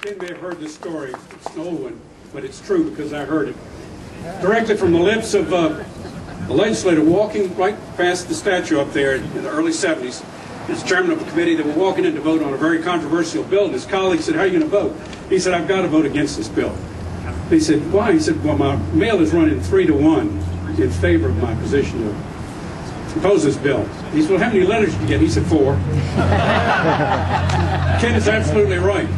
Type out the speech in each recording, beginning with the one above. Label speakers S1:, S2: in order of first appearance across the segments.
S1: Ken may have heard this story. It's an old one, but it's true because I heard it directly from the lips of a legislator walking right past the statue up there in the early 70s. He's chairman of a committee that were walking in to vote on a very controversial bill, and his colleague said, "How are you going to vote?" He said, "I've got to vote against this bill." He said, "Why?" He said, "Well, my mail is running 3-1 in favor of my position to oppose this bill." He said, "Well, how many letters did you get?" He said, 4. Ken is absolutely right.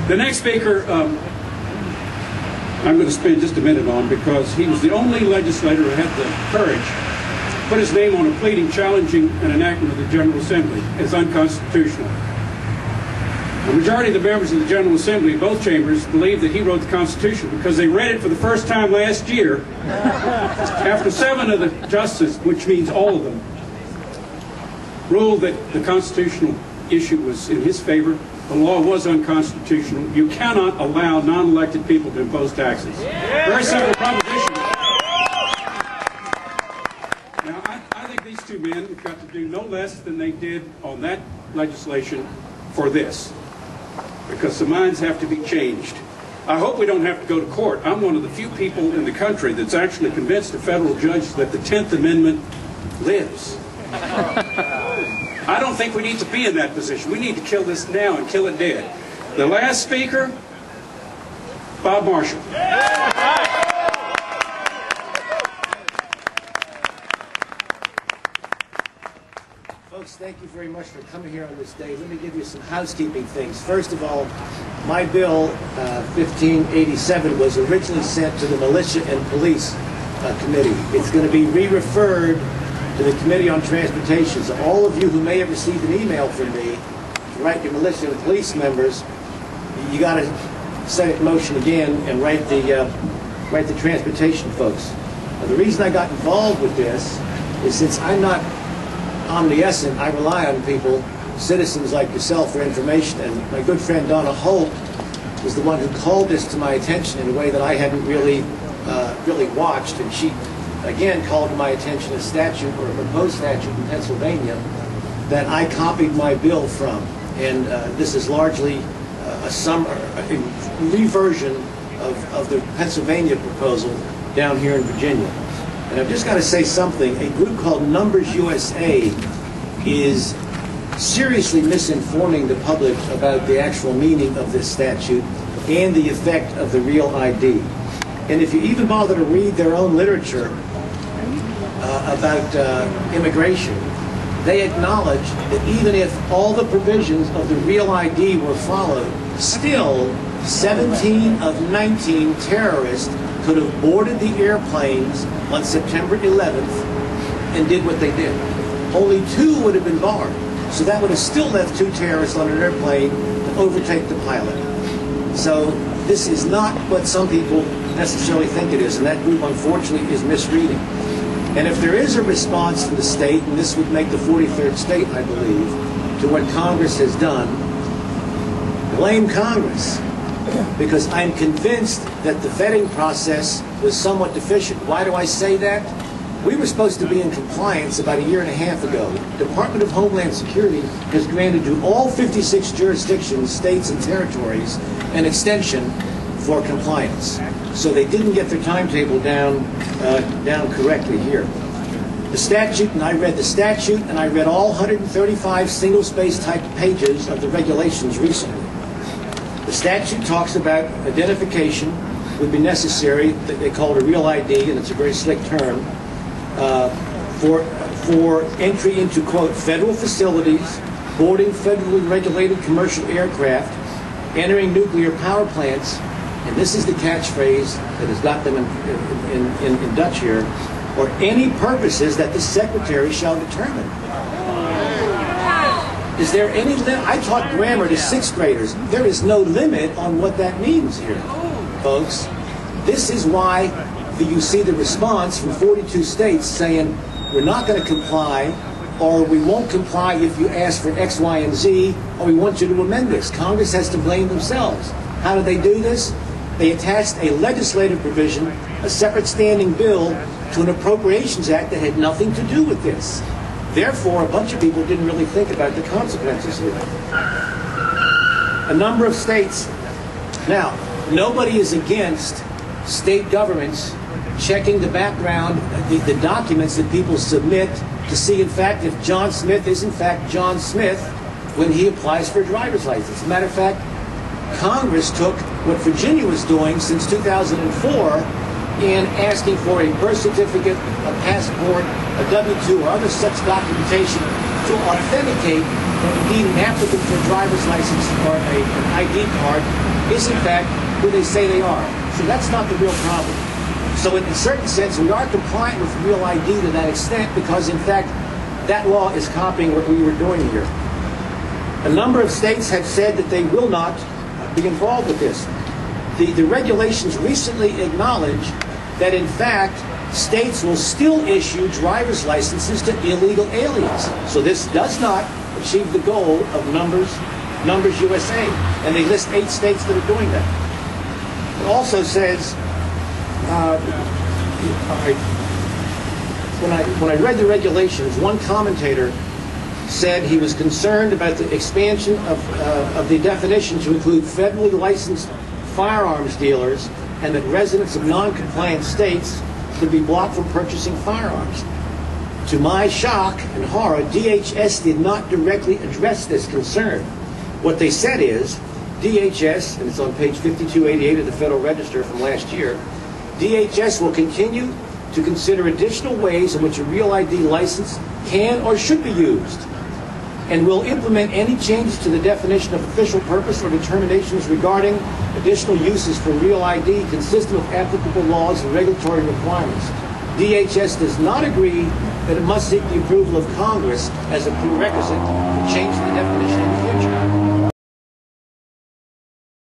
S1: The next speaker I'm going to spend just a minute on, because he was the only legislator who had the courage to put his name on a pleading challenging an enactment of the General Assembly as unconstitutional. The majority of the members of the General Assembly in both chambers believe that he wrote the Constitution because they read it for the first time last year after 7 of the justices, which means all of them, ruled that the constitutional issue was in his favor. The law was unconstitutional. You cannot allow non-elected people to impose taxes. Very simple proposition. Now, I think these two men have got to do no less than they did on that legislation for this, because the minds have to be changed. I hope we don't have to go to court. I'm one of the few people in the country that's actually convinced a federal judge that the 10th Amendment lives. I don't think we need to be in that position. We need to kill this now and kill it dead. The last speaker, Bob Marshall.
S2: Folks, thank you very much for coming here on this day. Let me give you some housekeeping things. First of all, my bill 1587 was originally sent to the Militia and Police Committee. It's going to be re-referred to the Committee on Transportation. So all of you who may have received an email from me to write your militia and police members, you got to set it in motion again and write the transportation folks. Now, the reason I got involved with this is since I'm not omniscient, I rely on people, citizens like yourself, for information. And my good friend Donna Holt was the one who called this to my attention in a way that I hadn't really watched, and she again called to my attention a statute or a proposed statute in Pennsylvania that I copied my bill from. And this is largely a reversion of the Pennsylvania proposal down here in Virginia. And I've just got to say something. A group called Numbers USA is seriously misinforming the public about the actual meaning of this statute and the effect of the Real ID. And if you even bother to read their own literature about immigration, they acknowledge that even if all the provisions of the Real ID were followed, still 17 of 19 terrorists could have boarded the airplanes on September 11th and did what they did. Only 2 would have been barred. So that would have still left 2 terrorists on an airplane to overtake the pilot. So this is not what some people necessarily think it is, and that group unfortunately is misreading. And if there is a response from the state, and this would make the 43rd state, I believe, to what Congress has done, blame Congress. Because I'm convinced that the vetting process was somewhat deficient. Why do I say that? We were supposed to be in compliance about a year and a half ago. The Department of Homeland Security has granted to all 56 jurisdictions, states, and territories an extension for compliance. So they didn't get their timetable down correctly here. The statute, and I read the statute, and I read all 135 single-space type pages of the regulations recently. The statute talks about identification would be necessary, they call it a Real ID, and it's a very slick term, for entry into, quote, federal facilities, boarding federally regulated commercial aircraft, entering nuclear power plants, and this is the catchphrase that has got them in Dutch here, or any purposes that the Secretary shall determine. Is there any limit? I taught grammar to 6th graders. There is no limit on what that means here, folks. This is why you see the response from 42 states saying, we're not going to comply, or we won't comply if you ask for X, Y, and Z, or we want you to amend this. Congress has to blame themselves. How do they do this? They attached a legislative provision, a separate standing bill, to an Appropriations Act that had nothing to do with this. Therefore, a bunch of people didn't really think about the consequences here. A number of states. Now, nobody is against state governments checking the background, the documents that people submit to see, in fact, if John Smith is, in fact, John Smith when he applies for a driver's license. As a matter of fact, Congress took what Virginia was doing since 2004 in asking for a birth certificate, a passport, a W-2, or other such documentation to authenticate that indeed an applicant for a driver's license or an ID card is in fact who they say they are. So that's not the real problem. So in a certain sense, we are compliant with Real ID to that extent because in fact that law is copying what we were doing here. A number of states have said that they will not be involved with this. The regulations recently acknowledge that in fact states will still issue driver's licenses to illegal aliens. So this does not achieve the goal of Numbers USA. And they list 8 states that are doing that. It also says, when I read the regulations, one commentator said he was concerned about the expansion of the definition to include federally licensed firearms dealers and that residents of non-compliant states could be blocked from purchasing firearms. To my shock and horror, DHS did not directly address this concern. What they said is, DHS, and it's on page 5288 of the Federal Register from last year, DHS will continue to consider additional ways in which a Real ID license can or should be used, and will implement any changes to the definition of official purpose or determinations regarding additional uses for Real ID consistent with applicable laws and regulatory requirements. DHS does not agree that it must seek the approval of Congress as a prerequisite for changing the